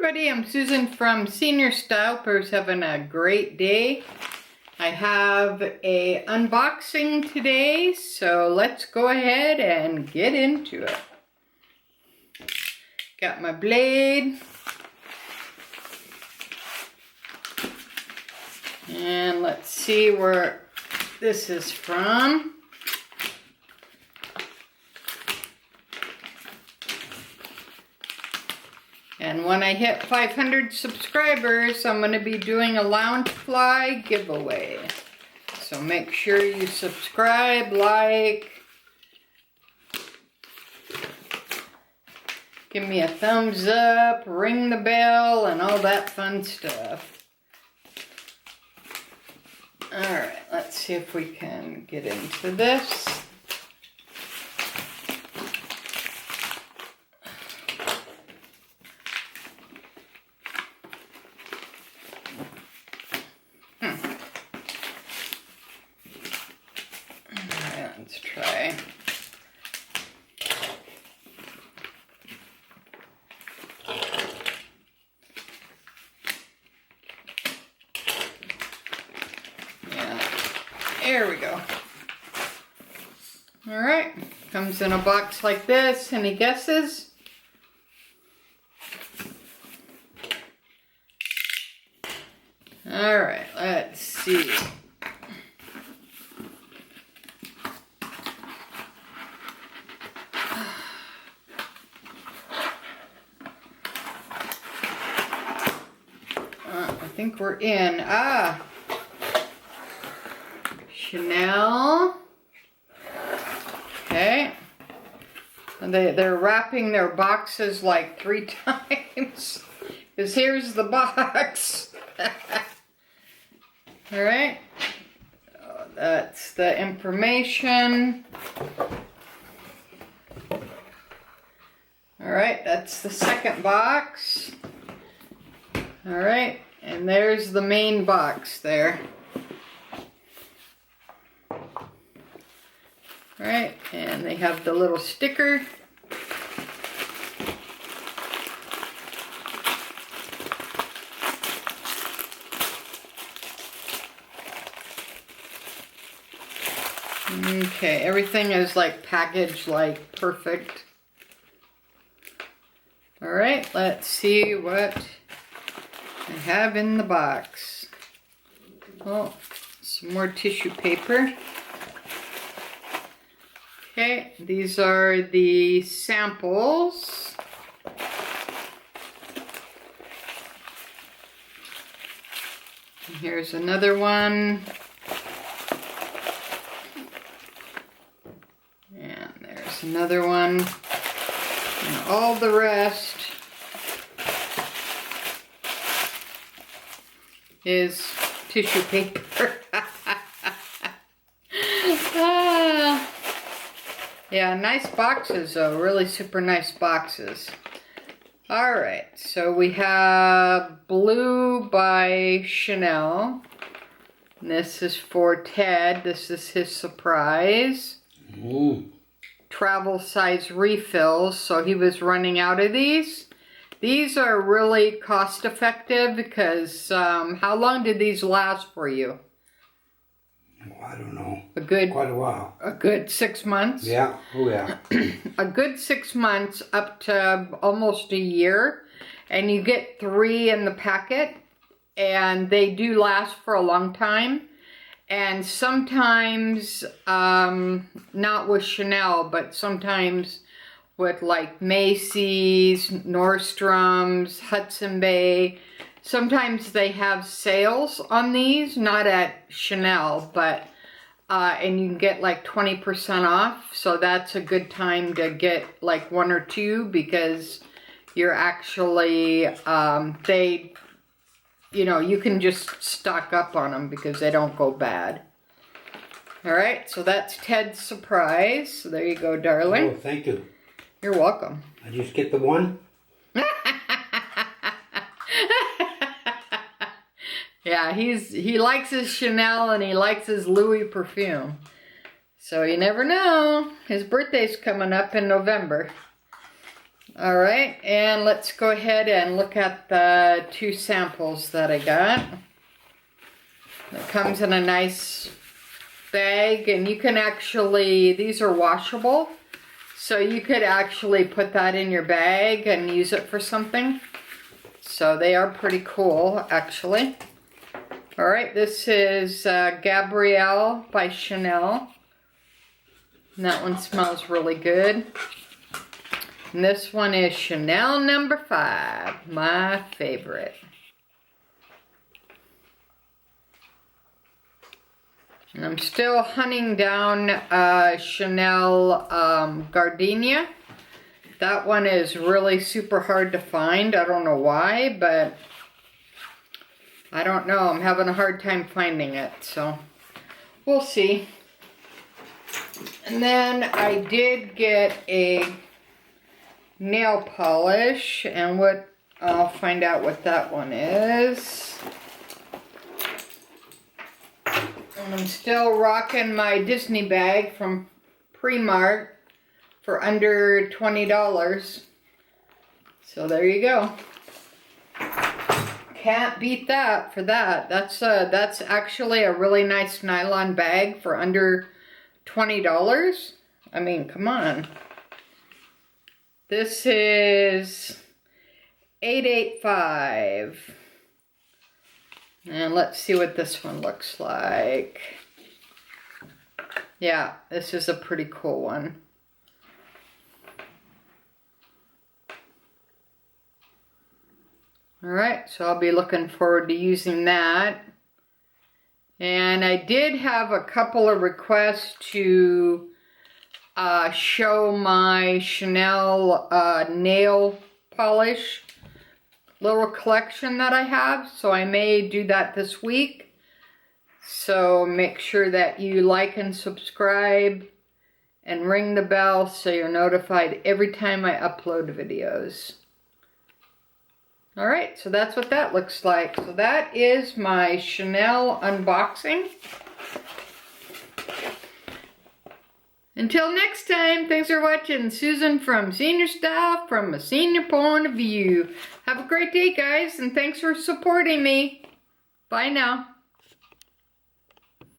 everybody, I'm Susan from Senior Style. Hope everyone's having a great day. I have a unboxing today, so let's go ahead and get into it. Got my blade. And let's see where this is from. And when I hit 500 subscribers, I'm going to be doing a Loungefly giveaway. So make sure you subscribe, like, give me a thumbs up, ring the bell, and all that fun stuff. Alright, let's see if we can get into this. Let's try. Yeah, there we go. All right, comes in a box like this. Any guesses? All right, let's see. I think we're in. Chanel. Okay. And they're wrapping their boxes like 3 times. Because here's the box. Alright. Oh, that's the information. Alright, that's the second box. Alright. And there's the main box there. Alright, and they have the little sticker. Okay, everything is like packaged like perfect. Alright, let's see what I have in the box. Oh, some more tissue paper. Okay, these are the samples. And here's another one. And there's another one. And all the rest is tissue paper. Yeah, nice boxes though, really super nice boxes. Alright, so we have BLEU by Chanel. And this is for Ted, this is his surprise. Travel size refills, so he was running out of these. These are really cost effective because how long did these last for you? Well, I don't know. Quite a while. A good 6 months? Yeah, oh yeah. A good 6 months up to almost a year. And you get 3 in the packet. And they do last for a long time. And sometimes, not with Chanel, but sometimes with like Macy's, Nordstrom's, Hudson Bay. Sometimes they have sales on these, not at Chanel, but, and you can get like 20% off. So that's a good time to get like 1 or 2 because you're actually, you know, you can just stock up on them because they don't go bad. All right, so that's Ted's surprise. So there you go, darling. Oh, thank you. You're welcome. I just get the one? Yeah, he likes his Chanel and he likes his Louis perfume. So you never know. His birthday's coming up in November. All right, and let's go ahead and look at the 2 samples that I got. It comes in a nice bag, and you can actually, these are washable, so you could actually put that in your bag and use it for something. So they are pretty cool, actually. All right, this is Gabrielle by Chanel. And that one smells really good. And this one is Chanel number 5, my favorite. And I'm still hunting down Chanel Gardenia. That one is really super hard to find. I don't know why, but I don't know. I'm having a hard time finding it, so we'll see. And then I did get a nail polish, and I'll find out what that one is. And I'm still rocking my Disney bag from Primark for under $20. So there you go. Can't beat that for that. That's actually a really nice nylon bag for under $20. I mean, come on. This is $8.85. And let's see what this one looks like. Yeah, this is a pretty cool one. Alright, so I'll be looking forward to using that. And I did have a couple of requests to show my Chanel nail polish little collection that I have, so I may do that this week. So make sure that you like and subscribe and ring the bell so you're notified every time I upload videos. Alright, so that's what that looks like. So that is my Chanel unboxing. Until next time, thanks for watching. Susan from Senior Style from a senior point of view. Have a great day, guys, and thanks for supporting me. Bye now.